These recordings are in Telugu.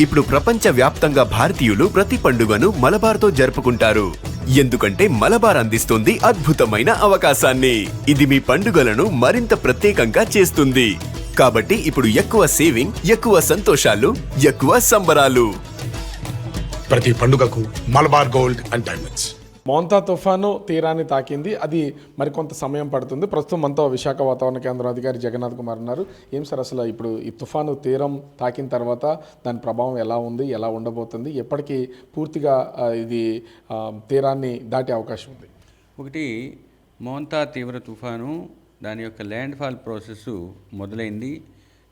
ఇప్పుడు ప్రపంచ వ్యాప్తంగా భారతీయులు ప్రతి పండుగను మలబార్తో జరుపుకుంటారు. ఎందుకంటే మలబార్ అందిస్తుంది అద్భుతమైన అవకాశాన్ని. ఇది మీ పండుగలను మరింత ప్రత్యేకంగా చేస్తుంది. కాబట్టి ఇప్పుడు ఎక్కువ సేవింగ్, ఎక్కువ సంతోషాలు, ఎక్కువ సంబరాలు. ప్రతి పండుగకు Malabar gold and diamonds. Montha తుఫాను తీరాన్ని తాకింది. అది మరికొంత సమయం పడుతుంది. ప్రస్తుతం మనతో విశాఖ వాతావరణ కేంద్రం అధికారి జగన్నాథ్ కుమార్ ఉన్నారు. ఏం సార్ అసలు ఇప్పుడు ఈ తుఫాను తీరం తాకిన తర్వాత దాని ప్రభావం ఎలా ఉంది, ఎలా ఉండబోతుంది, ఎప్పటికీ పూర్తిగా ఇది తీరాన్ని దాటే అవకాశం ఉంది? ఒకటి, మోంతా తీవ్ర తుఫాను దాని యొక్క ల్యాండ్ ఫాల్ ప్రాసెస్ మొదలైంది.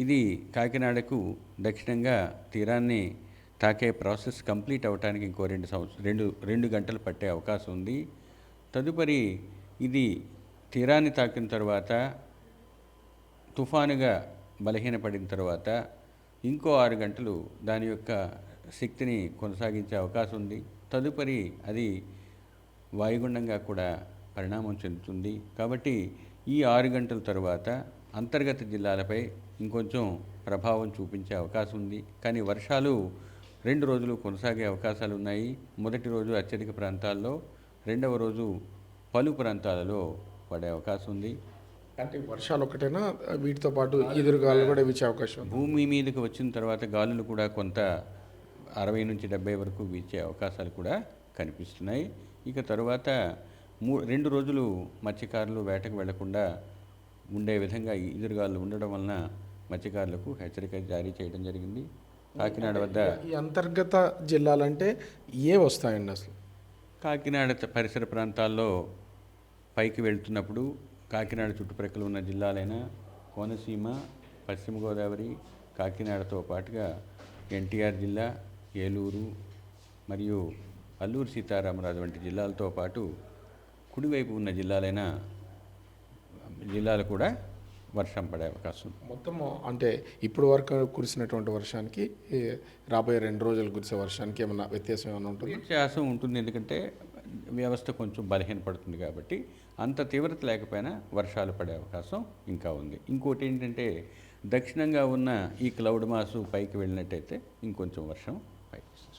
ఇది కాకినాడకు దక్షిణంగా తీరాన్ని తాకే ప్రాసెస్ కంప్లీట్ అవ్వడానికి ఇంకో 2 గంటలు పట్టే అవకాశం ఉంది. తదుపరి ఇది తీరాన్ని తాకిన తర్వాత తుఫానుగా బలహీనపడిన తర్వాత ఇంకో 6 గంటలు దాని యొక్క శక్తిని కొనసాగించే అవకాశం ఉంది. తదుపరి అది వాయుగుండంగా కూడా పరిణామం చెందుతుంది. కాబట్టి ఈ 6 గంటల తర్వాత అంతర్గత జిల్లాలపై ఇంకొంచెం ప్రభావం చూపించే అవకాశం ఉంది. కానీ వర్షాలు 2 రోజులు కొనసాగే అవకాశాలు ఉన్నాయి. మొదటి రోజు అత్యధిక ప్రాంతాల్లో, రెండవ రోజు పలు ప్రాంతాలలో పడే అవకాశం ఉంది. అంటే వర్షాలు ఒకటేనా, వీటితో పాటు ఎదురుగాలు కూడా వీచే అవకాశం ఉంది? భూమి మీదకి వచ్చిన తర్వాత గాలులు కూడా కొంత 60 నుంచి 70 వరకు వీచే అవకాశాలు కూడా కనిపిస్తున్నాయి. ఇక తరువాత 2 రోజులు మత్స్యకారులు వేటకు వెళ్లకుండా ఉండే విధంగా ఎదురుగాలు ఉండడం వలన మత్స్యకారులకు హెచ్చరిక జారీ చేయడం జరిగింది. కాకినాడ వద్ద ఈ అంతర్గత జిల్లాలంటే ఏ వస్తాయండి అసలు? కాకినాడ పరిసర ప్రాంతాల్లో పైకి వెళ్తున్నప్పుడు కాకినాడ చుట్టుప్రక్కల ఉన్న జిల్లాలైన కోనసీమ, పశ్చిమ గోదావరి, కాకినాడతో పాటుగా ఎన్టీఆర్ జిల్లా, ఏలూరు మరియు అల్లూరు సీతారామరాజు వంటి జిల్లాలతో పాటు కుడివైపు ఉన్న జిల్లాలు కూడా వర్షం పడే అవకాశం. మొత్తం అంటే ఇప్పుడు వరకు కురిసినటువంటి వర్షానికి రాబోయే 2 రోజులు కురిసే వర్షానికి ఏమైనా వ్యత్యాసం ఏమైనా ఉంటుంది? వ్యత్యాసం ఉంటుంది, ఎందుకంటే వ్యవస్థ కొంచెం బలహీనపడుతుంది కాబట్టి అంత తీవ్రత లేకపోయినా వర్షాలు పడే అవకాశం ఇంకా ఉంది. ఇంకోటి ఏంటంటే దక్షిణంగా ఉన్న ఈ క్లౌడ్ మాసు పైకి వెళ్ళినట్టయితే ఇంకొంచెం వర్షం పైకి వస్తుంది.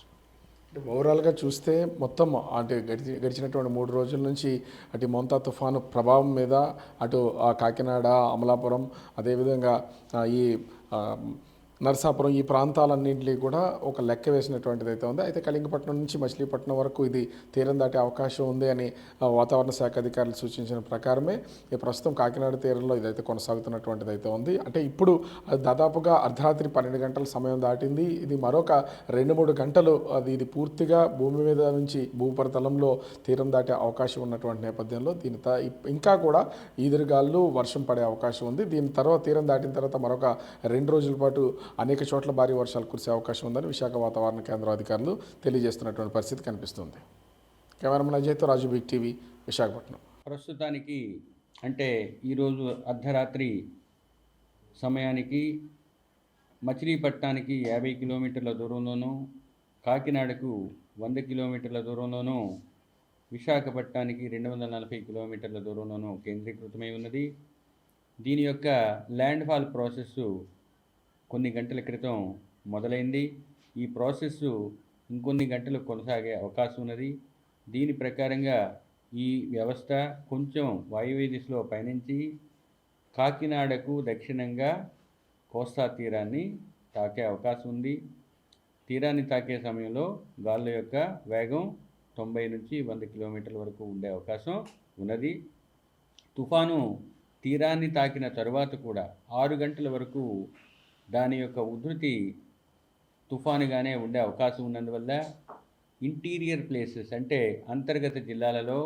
ఓవరాల్గా చూస్తే మొత్తం అంటే గడిచినటువంటి 3 రోజుల నుంచి అటు మోంతా తుఫాను ప్రభావం మీద అటు కాకినాడ, అమలాపురం, అదేవిధంగా ఈ నరసాపురం, ఈ ప్రాంతాలన్నింటినీ కూడా ఒక లెక్క వేసినటువంటిది అయితే ఉంది. అయితే కళింగపట్నం నుంచి మచిలీపట్నం వరకు ఇది తీరం దాటే అవకాశం ఉంది అని వాతావరణ శాఖ అధికారులు సూచించిన ప్రకారమే ప్రస్తుతం కాకినాడ తీరంలో ఇదైతే కొనసాగుతున్నటువంటిది అయితే ఉంది. అంటే ఇప్పుడు దాదాపుగా అర్ధరాత్రి 12 గంటల సమయం దాటింది. ఇది మరొక 2-3 గంటలు ఇది పూర్తిగా భూమి మీద నుంచి భూపరితలంలో తీరం దాటే అవకాశం ఉన్నటువంటి నేపథ్యంలో ఇంకా కూడా ఈదురుగాలు, వర్షం పడే అవకాశం ఉంది. దీని తర్వాత తీరం దాటిన తర్వాత మరొక 2 రోజుల పాటు అనేక చోట్ల భారీ వర్షాలు కురిసే అవకాశం ఉందని విశాఖ వాతావరణ కేంద్రం అధికారులు తెలియజేస్తున్నటువంటి పరిస్థితి కనిపిస్తుంది. కెమెరామెన్ అజయ్తో రాజు, బిగ్ టీవీ, విశాఖపట్నం. ప్రస్తుతానికి అంటే ఈరోజు అర్ధరాత్రి సమయానికి మచిలీపట్నానికి 50 కిలోమీటర్ల దూరంలోనూ, కాకినాడకు 100 కిలోమీటర్ల దూరంలోనూ, విశాఖపట్నానికి 240 కిలోమీటర్ల దూరంలోనూ కేంద్రీకృతమై ఉన్నది. దీని యొక్క ల్యాండ్ ఫాల్ ప్రాసెస్ కొన్ని గంటల క్రితం మొదలైంది. ఈ ప్రాసెస్ ఇంకొన్ని గంటలు కొనసాగే అవకాశం ఉన్నది. దీని ప్రకారంగా ఈ వ్యవస్థ కొంచెం వాయువ్య దిశలో పయనించి కాకినాడకు దక్షిణంగా కోస్తా తీరాన్ని తాకే అవకాశం ఉంది. తీరాన్ని తాకే సమయంలో గాలుల యొక్క వేగం 90 నుంచి 100 కిలోమీటర్ల వరకు ఉండే అవకాశం ఉన్నది. తుఫాను తీరాన్ని తాకిన తరువాత కూడా 6 గంటల వరకు దాని యొక్క ఉధృతి తుఫానుగానే ఉండే అవకాశం ఉన్నందువల్ల ఇంటీరియర్ ప్లేసెస్ అంటే అంతర్గత జిల్లాలలో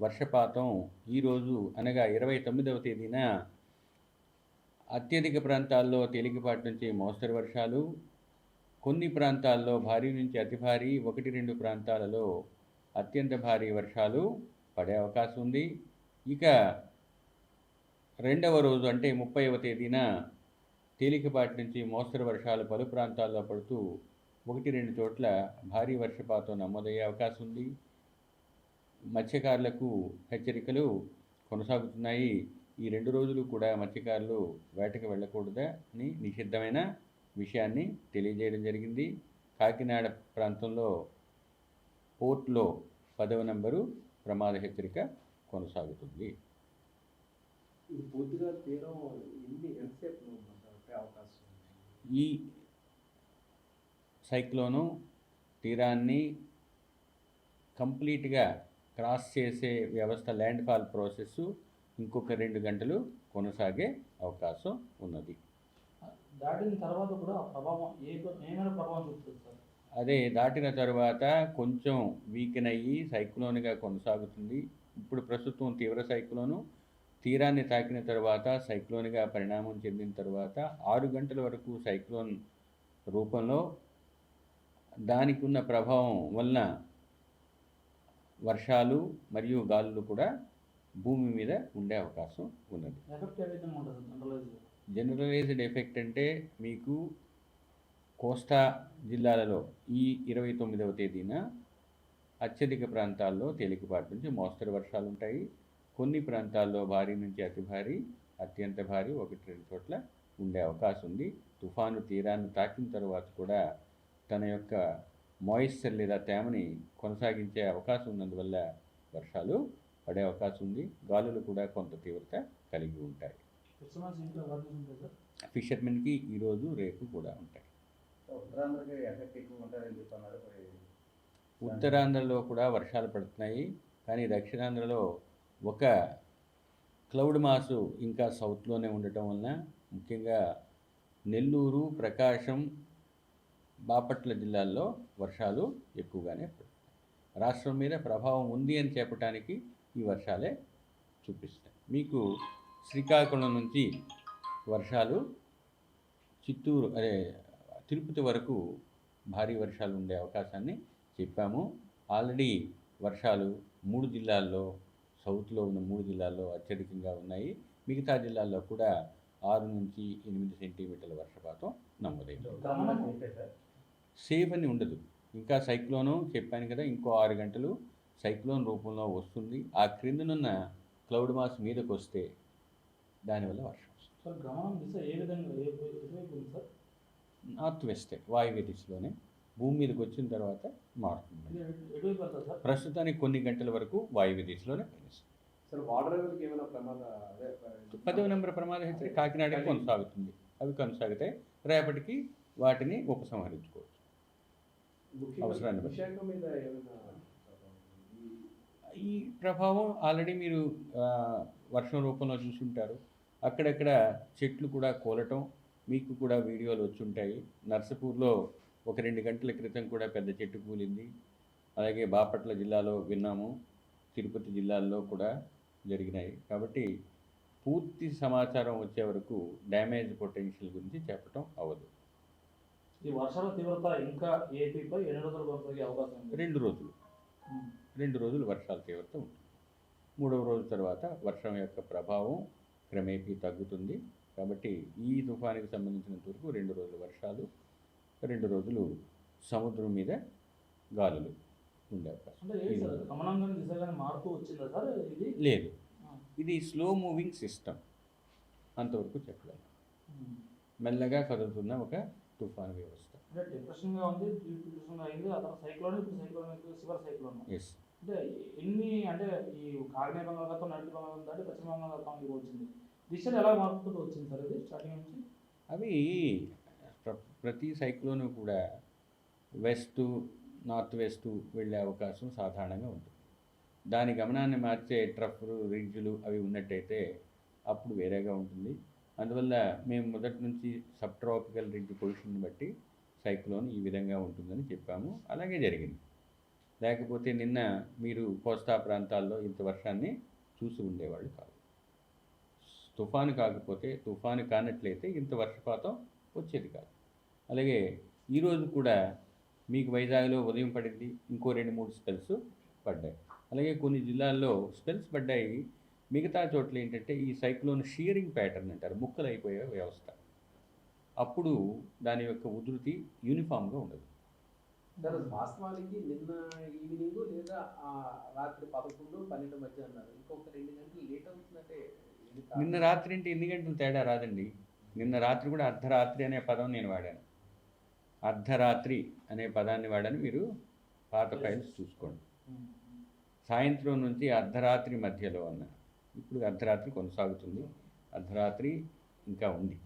వర్షపాతం ఈరోజు అనగా 29వ తేదీన అత్యధిక ప్రాంతాల్లో తేలికపాటి నుంచి మోస్తరు వర్షాలు, కొన్ని ప్రాంతాల్లో భారీ నుంచి అతి భారీ, 1-2 ప్రాంతాలలో అత్యంత భారీ వర్షాలు పడే అవకాశం ఉంది. ఇక రెండవ రోజు అంటే 30వ తేదీన తేలికపాటి నుంచి మోస్తరు వర్షాలు పలు ప్రాంతాల్లో పడుతూ 1-2 చోట్ల భారీ వర్షపాతం నమోదయ్యే అవకాశం ఉంది. మత్స్యకారులకు హెచ్చరికలు కొనసాగుతున్నాయి. ఈ 2 రోజులు కూడా మత్స్యకారులు వేటకు వెళ్ళకూడదని నిషిద్ధమైన విషయాన్ని తెలియజేయడం జరిగింది. కాకినాడ ప్రాంతంలో పోర్ట్లో 10వ నంబరు ప్రమాద హెచ్చరిక కొనసాగుతుంది. ఇది పూర్తిగా తీరం ఎంతసేపు పట్టే అవకాశం ఉంది? ఈ సైక్లోను తీరాన్ని కంప్లీట్గా క్రాస్ చేసే వ్యవస్థ ల్యాండ్ ఫాల్ ప్రాసెస్ ఇంకొక 2 గంటలు కొనసాగే అవకాశం ఉన్నది. దాటిన తర్వాత కూడా ఆ ప్రభావం ఏమైనా ప్రభావం చూపుతుంది సార్? అదే దాటిన తర్వాత కొంచెం వీకెన్ అయ్యి సైక్లోన్గా కొనసాగుతుంది. ఇప్పుడు ప్రస్తుతం తీవ్ర సైక్లోను తీరాన్ని తాకిన తర్వాత సైక్లోన్గా పరిణామం చెందిన తర్వాత 6 గంటల వరకు సైక్లోన్ రూపంలో దానికి ఉన్న ప్రభావం వలన వర్షాలు మరియు గాలులు కూడా భూమి మీద ఉండే అవకాశం ఉన్నది. ఎఫెక్ట్ ఏ విధంగా ఉంటుంది జనరలైజ్? జనరలైజ్డ్ ఎఫెక్ట్ అంటే మీకు కోస్తా జిల్లాలలో ఈ 29వ తేదీన అత్యధిక ప్రాంతాల్లో తేలికపాటి నుంచి మోస్తరు వర్షాలు ఉంటాయి. కొన్ని ప్రాంతాల్లో భారీ నుంచి అతి భారీ, అత్యంత భారీ 1-2 చోట్ల ఉండే అవకాశం ఉంది. తుఫాను తీరాన్ని తాకిన తర్వాత కూడా తన యొక్క మాయిశ్చర్ లేదా తేమని కొనసాగించే అవకాశం ఉన్నందువల్ల వర్షాలు పడే అవకాశం ఉంది. గాలులు కూడా కొంత తీవ్రత కలిగి ఉంటాయి. క్రిస్మస్ ఇంట్లో వర్షం ఉంటుంది సార్? ఫిషర్మెన్కి ఈరోజు రేపు కూడా ఉంటాయి. ఉత్తరాంధ్రకి ఎఫెక్ట్ ఎక్కువ ఉంటుందని చెప్తున్నారు. ఉత్తరాంధ్రలో కూడా వర్షాలు పడుతున్నాయి, కానీ దక్షిణాంధ్రలో ఒక క్లౌడ్ మాసు ఇంకా సౌత్లోనే ఉండటం వలన ముఖ్యంగా నెల్లూరు, ప్రకాశం, బాపట్ల జిల్లాల్లో వర్షాలు ఎక్కువగానే పడుతున్నాయి. రాష్ట్రం మీద ప్రభావం ఉంది అని చెప్పడానికి ఈ వర్షాలే చూపిస్తాయి. మీకు శ్రీకాకుళం నుంచి వర్షాలు, చిత్తూరు తిరుపతి వరకు భారీ వర్షాలు ఉండే అవకాశాన్ని చెప్పాము. ఆల్రెడీ వర్షాలు 3 జిల్లాల్లో, సౌత్లో ఉన్న 3 జిల్లాల్లో అత్యధికంగా ఉన్నాయి. మిగతా జిల్లాల్లో కూడా 6 నుంచి 8 సెంటీమీటర్ల వర్షపాతం నమోదైంది. సేఫ్ అని ఉండదు. ఇంకా సైక్లోను చెప్పాను కదా, ఇంకో 6 గంటలు సైక్లోన్ రూపంలో వస్తుంది. ఆ క్రిందనున్న క్లౌడ్ మాస్ మీదకి వస్తే దానివల్ల వర్షం వస్తుంది. సార్ గమనం దిశ ఏ విధంగా ఎటువైపు ఉంది సార్? నార్త్ వెస్టే వాయువ్య దిశలోనే భూమి మీదకి వచ్చిన తర్వాత మారుతుంది. ఎటువైపు వెళ్తారు సార్? ప్రస్తుతానికి కొన్ని గంటల వరకు వాయువ్య దిశలోనే పనిస్తుంది. సార్ వాటర్ లెవెల్కి ఏమైనా ప్రమాద 10వ నెంబర్ ప్రమాద హెచ్చరిక కాకినాడకి కొనసాగుతుంది. అవి కొనసాగితే రేపటికి వాటిని ఉపసంహరించుకోవచ్చు. అవసరాన్ని బట్టి. విశాఖ మీద ఏమైనా ఈ ప్రభావం ఆల్రెడీ మీరు వర్షం రూపంలో చూసుంటారు. అక్కడక్కడ చెట్లు కూడా కూలటం మీకు కూడా వీడియోలు వచ్చి ఉంటాయి. నర్సపూర్లో ఒక 2 గంటల క్రితం కూడా పెద్ద చెట్టు కూలింది. అలాగే బాపట్ల జిల్లాలో విన్నాము, తిరుపతి జిల్లాల్లో కూడా జరిగినాయి. కాబట్టి పూర్తి సమాచారం వచ్చే వరకు డ్యామేజ్ పొటెన్షియల్ గురించి చెప్పటం అవ్వదు. ఈ వర్షాల తీవ్రత ఇంకా ఏపీపై ఎన్ని రోజులు కొనసాగే అవకాశం ఉంది? 2 రోజులు 2 రోజులు వర్షాల తీవ్రత ఉంటుంది. 3వ రోజు తర్వాత వర్షం యొక్క ప్రభావం క్రమేపీ తగ్గుతుంది. కాబట్టి ఈ తుఫానికి సంబంధించినంత వరకు 2 రోజులు వర్షాలు, 2 రోజులు సముద్రం మీద గాలులు ఉండే అవకాశం. అంటే ఏంటి సార్, గమనంగానే దిశగానే మారుతూ వచ్చిందా సార్ ఇది? లేదు, ఇది స్లో మూవింగ్ సిస్టమ్, అంతవరకు చెప్పలేదు. మెల్లగా కదులుతున్న ఒక తుఫాను వ్యవస్థ. అంటే డిప్రెషన్గా ఉంది, డిప్రెషన్గా అయింది, ఆ తర్వాత సైక్లోన్, ఇప్పుడు సైక్లోన్, సివర్ సైక్లోన్. ఎస్. అంటే ఎన్ని అంటే ఈ కాగ్నేయ బంగాళాఖాతం, నైరుతి బంగాళాఖాతం దాటి పశ్చిమ బంగాళాఖాతానికి వచ్చింది. దిశలు ఎలా మారుతుంటూ వచ్చింది సార్ ఇది స్టార్టింగ్ నుంచి? అవి ప్రతి సైక్లోను కూడా వెస్ట్, నార్త్ వెస్ట్ వెళ్ళే అవకాశం సాధారణంగా ఉంటుంది. దాని గమనాన్ని మార్చే ట్రఫ్లు, రిడ్జ్లు అవి ఉన్నట్టయితే అప్పుడు వేరేగా ఉంటుంది. అందువల్ల మేము మొదటి నుంచి సబ్ ట్రాపికల్ రిడ్జ్ పొజిషన్ బట్టి సైక్లోన్ ఈ విధంగా ఉంటుందని చెప్పాము. అలాగే జరిగింది. లేకపోతే నిన్న మీరు కోస్తా ప్రాంతాల్లో ఇంత వర్షాన్ని చూసి ఉండేవాళ్ళు కాదు. తుఫాను కాకపోతే, తుఫాను కానట్లయితే ఇంత వర్షపాతం వచ్చేది కాదు. అలాగే ఈరోజు కూడా మీకు వైజాగ్లో ఉదయం పడింది, ఇంకో 2-3 స్పెల్స్ పడ్డాయి. అలాగే కొన్ని జిల్లాల్లో స్పెల్స్ పడ్డాయి. మిగతా చోట్ల ఏంటంటే ఈ సైక్లోన్ షియరింగ్ ప్యాటర్న్ అంటారు, ముక్కలు అయిపోయే వ్యవస్థ. అప్పుడు దాని యొక్క ఉధృతి యూనిఫామ్గా ఉండదు. సార్ వాస్తవానికి నిన్న ఈవినింగ్ లేదా రాత్రి 11-12 మధ్య అన్నారు. ఇంకొక 2 గంటలు లేట్ అవుతుందంటే నిన్న రాత్రి అంటే ఎన్ని గంటలు తేడా రాదండి. నిన్న రాత్రి కూడా అర్ధరాత్రి అనే పదం నేను వాడాను. అర్ధరాత్రి అనే పదాన్ని వాడని మీరు పాత ఫైల్స్ చూసుకోండి. సాయంత్రం నుంచి అర్ధరాత్రి మధ్యలో అన్నారు. ఇప్పుడు అర్ధరాత్రి కొనసాగుతుంది, అర్ధరాత్రి ఇంకా ఉంది.